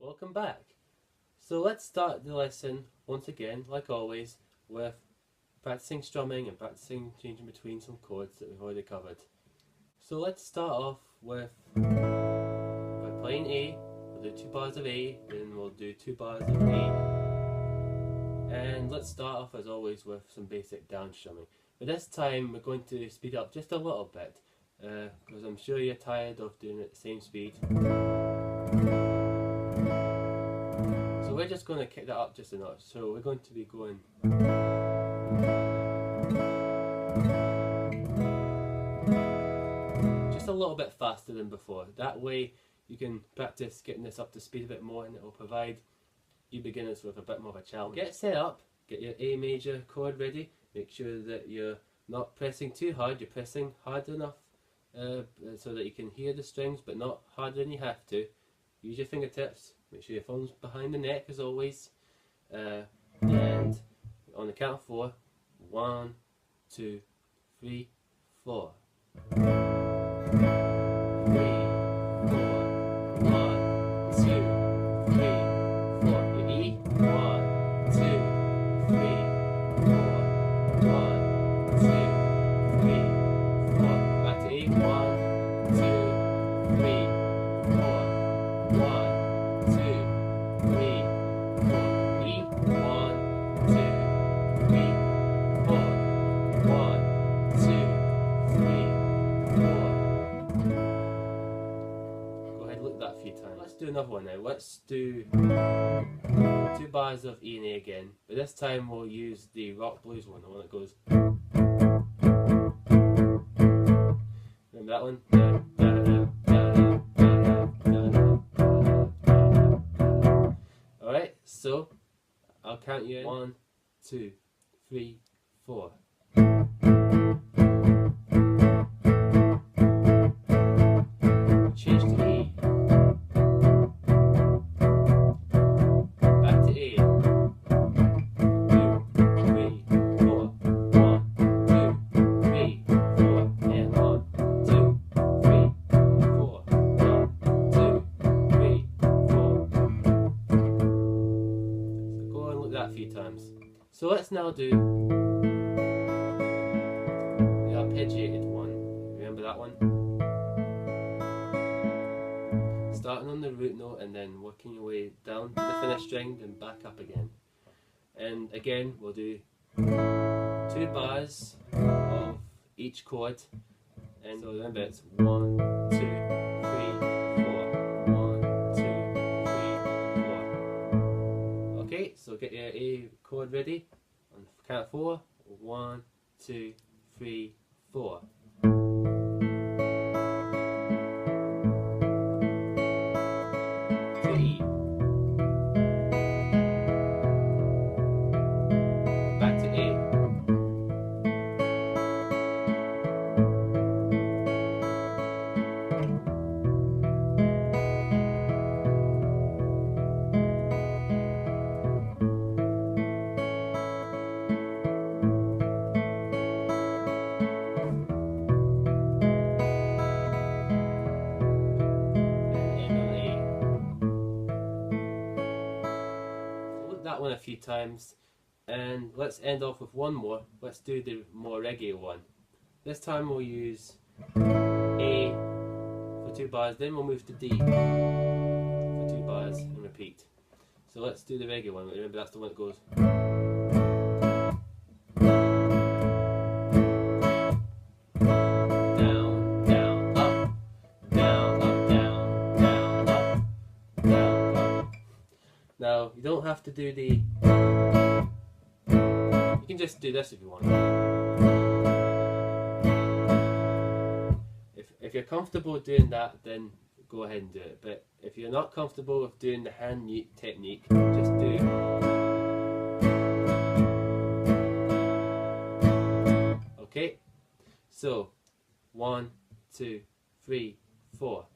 Welcome back. So let's start the lesson once again, like always, with practicing strumming and practicing changing between some chords that we've already covered. So let's start off with by playing A. We'll do 2 bars of A, then we'll do 2 bars of A. And let's start off as always with some basic down strumming. But this time we're going to speed up just a little bit, because I'm sure you're tired of doing it at the same speed. So we're just going to kick that up just a notch. So we're going to be going just a little bit faster than before. That way you can practice getting this up to speed a bit more, and it will provide you beginners with a bit more of a challenge. Get set up, get your A major chord ready, make sure that you're not pressing too hard, you're pressing hard enough so that you can hear the strings but not harder than you have to. Use your fingertips, make sure your thumb's behind the neck as always, and on the count of 4, 1, 2, 3, 4. 3, 4, 1, 2, 3, 4. Your E, 1, 2, 3, 4, 1, 2, 3, 4. Back to E, 1, 2, 3, 4. 1, 2, 3, 4. E, 1, 2, 3, 4. 1, 2, 3, 4. Go ahead, look at that a few times. Let's do another one now. Let's do 2 bars of E and A again, but this time we'll use the rock blues one, the one that goes. Remember that one? Alright, so I'll count you in. 1, 2, 3, 4. Change to E. Back to A. 2, 3, 4. 1, 2, 3, 4. And 1, 2, 3, 4. 1, 2, 3, 4. So go and look at that a few times. So let's now do the arpeggiated one. Remember that one? Starting on the root note and then working your way down to the finished string, then back up again. And again, we'll do 2 bars of each chord. And so remember, it's 1, 2, 3, 4. 1, 2, 3, 4. Okay, so get your A chord ready. On the count of 4. 1, 2, 3, 4. To E. Back to A. That one a few times, and let's end off with one more. Let's do the more reggae one. This time we'll use A for 2 bars, then we'll move to D for 2 bars and repeat. So let's do the reggae one. Remember, that's the one that goes. Down, down, up, down, up, down, down, up, down, up. Now, you don't have to do the... You can just do this if you want. If you're comfortable doing that, then go ahead and do it. But if you're not comfortable with doing the hand technique, just do... Okay? So, 1, 2, 3, 4.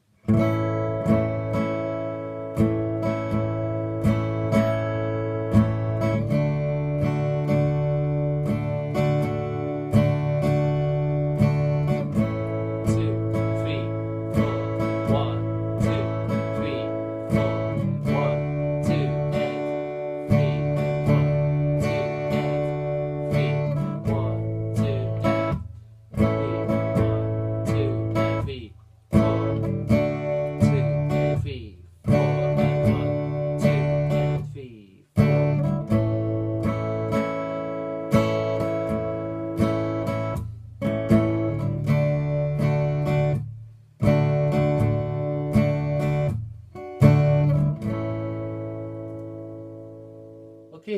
One,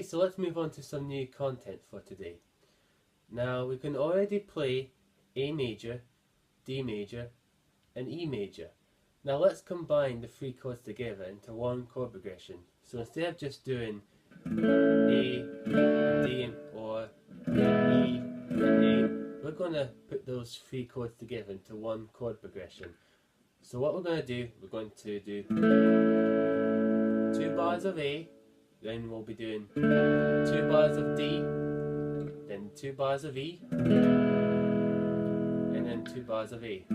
Okay, so let's move on to some new content for today. Now we can already play A major, D major and E major. Now let's combine the three chords together into one chord progression. So instead of just doing A and D or E and A, we're going to put those three chords together into one chord progression. So what we're going to do, we're going to do 2 bars of A, then we'll be doing 2 bars of D, then 2 bars of E, and then 2 bars of A.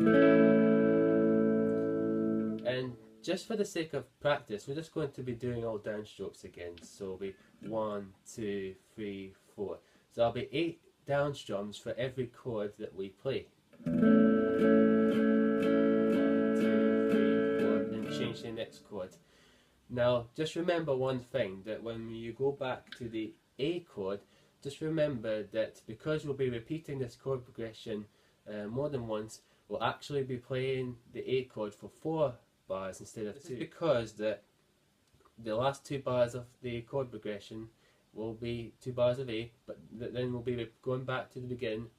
And just for the sake of practice, we're just going to be doing all downstrokes again. So it'll be 1, 2, 3, 4. So there'll be 8 downstrums for every chord that we play. 1, 2, 3, 4, and change the next chord. Now, just remember one thing, that when you go back to the A chord, just remember that because we'll be repeating this chord progression more than once, we'll actually be playing the A chord for 4 bars instead of 2. Because the last 2 bars of the chord progression will be 2 bars of A, but then we'll be going back to the beginning,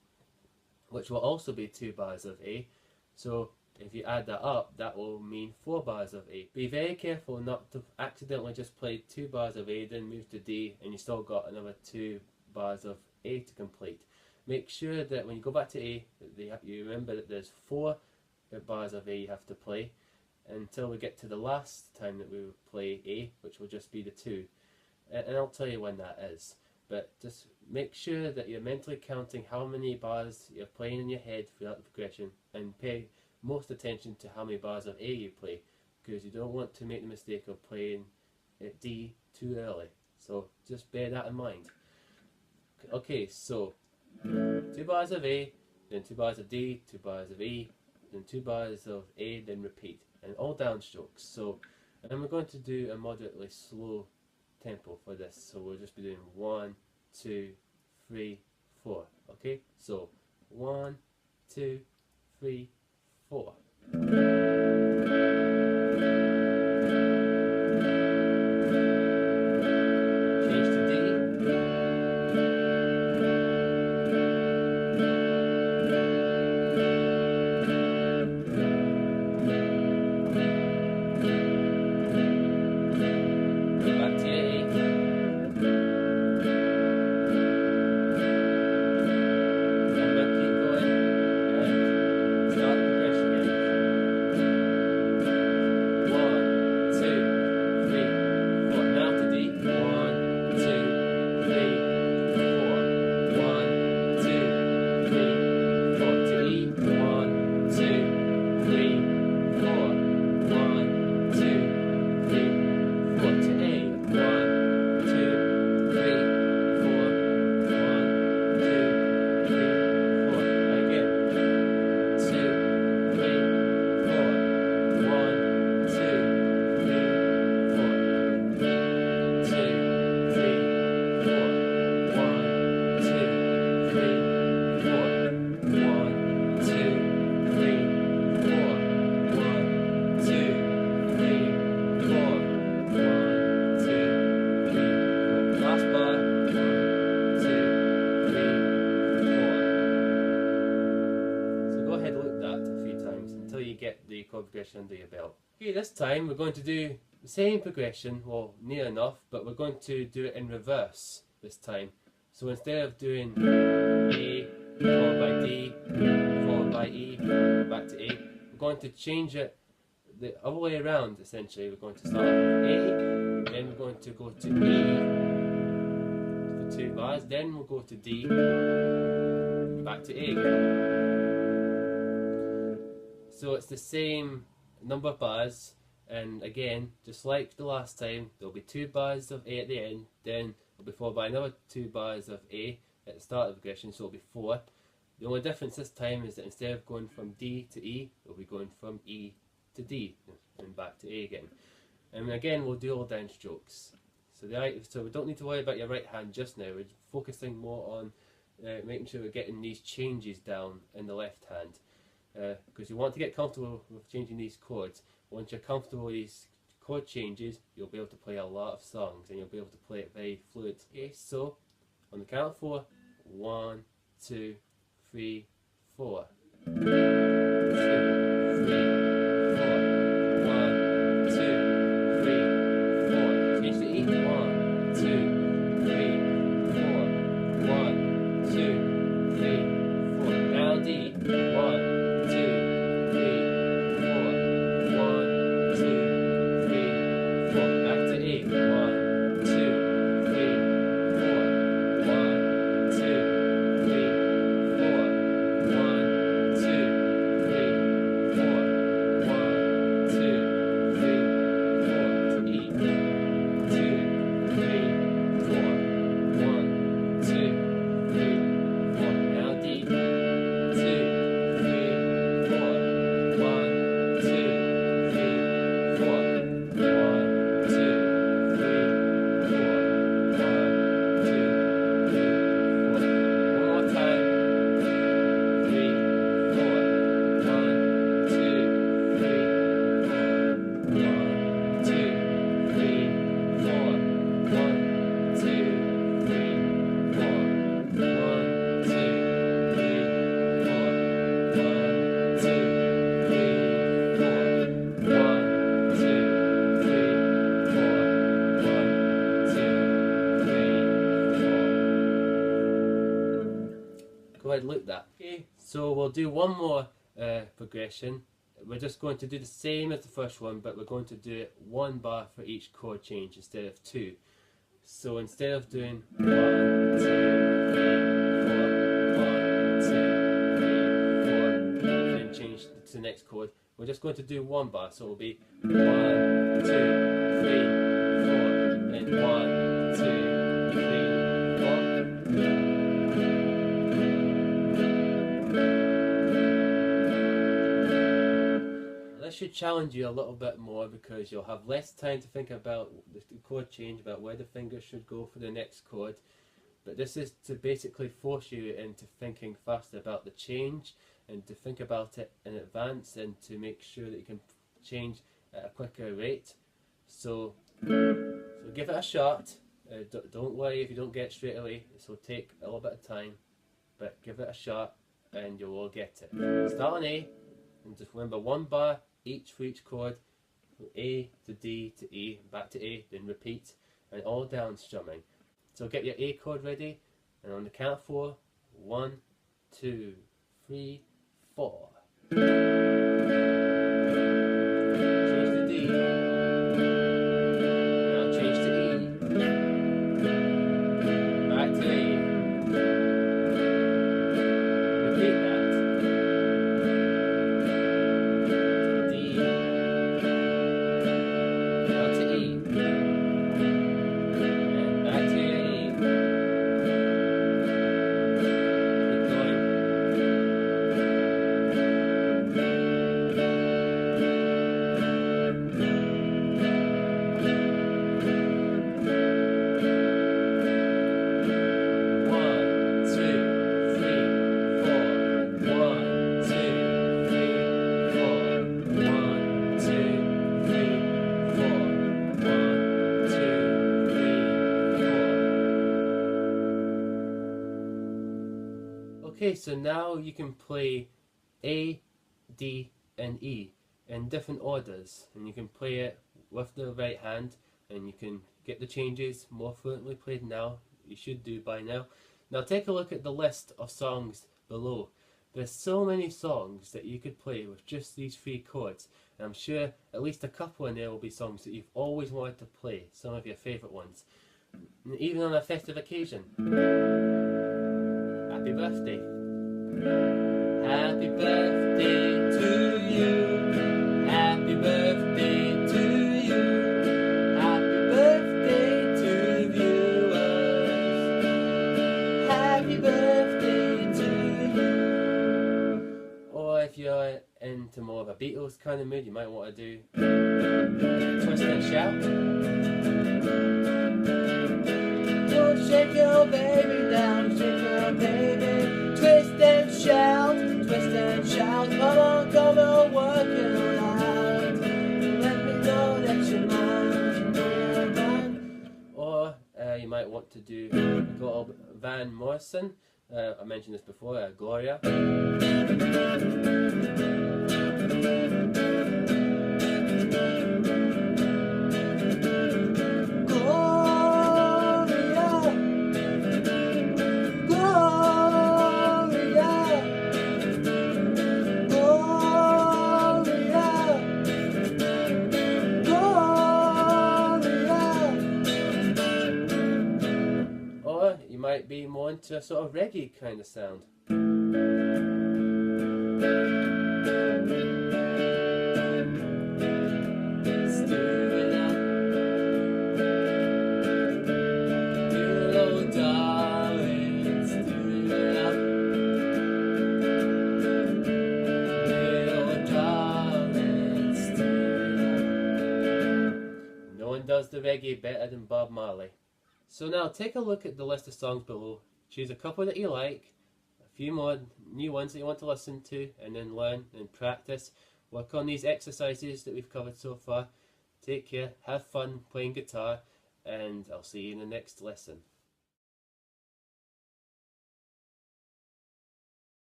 which will also be 2 bars of A. So if you add that up, that will mean 4 bars of A. Be very careful not to accidentally just play 2 bars of A, then move to D, and you still got another 2 bars of A to complete. Make sure that when you go back to A, you remember that there's 4 bars of A you have to play until we get to the last time that we will play A, which will just be the 2. And I'll tell you when that is. But just make sure that you're mentally counting how many bars you're playing in your head throughout the progression, and pay most attention to how many bars of A you play, because you don't want to make the mistake of playing D too early. So just bear that in mind. Okay, so 2 bars of A, then 2 bars of D, 2 bars of E, then 2 bars of A, then repeat, and all downstrokes. So, and then we're going to do a moderately slow tempo for this. So we'll just be doing 1, 2, 3, 4. Okay, so 1, 2, 3, 4. Change to D. Back to A. And then keep going and start the progression again. 1, 2, 3, 4. Now to D. 1, 2, 3, 4. 1, 2, 3, 4. To E. 1, 2, 3, 4. 1, 2, 3, 4. To A. 1, 2, 3, 4. 1, 2, 3, 4. Again. 2, 3, 4. 1, 2, 3, 4. 2, 3, 4. 1, 2, 3, 4. 1, 2, 3, 4. 1, 2, 3, 4. 1, 2, 3, 4. Last bar. 1, 2, 3, 4. So go ahead and loop that a few times until you get the chord progression under your belt. Okay, this time we're going to do the same progression, well, near enough, but we're going to do it in reverse this time. So instead of doing A followed by D followed by E back to A, we're going to change it the other way around. Essentially, we're going to start with A, then we're going to go to E for 2 bars, then we'll go to D, back to A again. So it's the same number of bars, and again, just like the last time, there'll be 2 bars of A at the end, then it'll be followed by another 2 bars of A at the start of the progression, so it'll be 4. The only difference this time is that instead of going from D to E, we'll be going from E to D and back to A again. And again, we'll do all downstrokes. So we don't need to worry about your right hand just now. We're focusing more on making sure we're getting these changes down in the left hand, because you want to get comfortable with changing these chords. Once you're comfortable with these chord changes, you'll be able to play a lot of songs and you'll be able to play it very fluid. Okay, so on the count of 4, 1, 2, 3, 4. 2, 3, 4. 1, 2, 3, 4. Change to E. 1, 2, 3, 4. 1, 2, 3, 4. Now D. 1, 2, 3, 4. 1, 2, 3, 4. Back to A. 1, 2, 3, 4. 1, 2, 3, 4. 1, 2, 3, 4. 1, 2, 3, 4. To E. 2, 3, 4. 1, 2, 3, 4. Now D. 2, 3, 4. 1, 2, 3, 4. 1, 2, 3, 4. 1, 2, 3, 4. One more time. 3, 4. 1, 2, 3, 4. 1, 2, 3, 4. 1, 2, 3, 4. 1, 2, 3, 4. 1, 2, 3, 4. 1, 2, 3, 4. 1, 2, 3, 4. Go ahead and loop that. Okay, so we'll do one more progression. We're just going to do the same as the first one, but we're going to do it 1 bar for each chord change instead of 2. So instead of doing 1, 2, 3, 4, 1, 2, 3, 4, and then change to the next chord, we're just going to do 1 bar. So it will be 1, 2, 3, 4, and 1, 2, 3, 4. This should challenge you a little bit more because you'll have less time to think about the chord change, about where the fingers should go for the next chord. But this is to basically force you into thinking faster about the change and to think about it in advance and to make sure that you can change at a quicker rate. So give it a shot. Don't worry if you don't get it straight away. This will take a little bit of time, but give it a shot and you will get it. Start on A and just remember 1 bar each for each chord, from A to D to E, back to A, then repeat, and all down strumming. So get your A chord ready, and on the count of 4, 1, 2, 3, 4. Change to D. Now change to E. Back to A. Repeat that. Okay, so now you can play A, D and E in different orders, and you can play it with the right hand and you can get the changes more fluently played now. You should do by now. Now take a look at the list of songs below. There's so many songs that you could play with just these 3 chords, and I'm sure at least a couple in there will be songs that you've always wanted to play, some of your favourite ones, even on a festive occasion. Happy birthday. Happy birthday to you. Happy birthday to you. Happy birthday to viewers. Happy birthday to you. Or if you're into more of a Beatles kind of mood, you might want to do Twist and Shout. Don't shake your baby down, shake your baby. Twist and shout, come on, work it out. Let me know that you're mine. might want to do a little Van Morrison. I mentioned this before, Gloria. You might be more into a sort of reggae kind of sound. No one does the reggae better than Bob Marley. So now take a look at the list of songs below, choose a couple that you like, a few more new ones that you want to listen to, and then learn and practice. Work on these exercises that we've covered so far. Take care, have fun playing guitar, and I'll see you in the next lesson.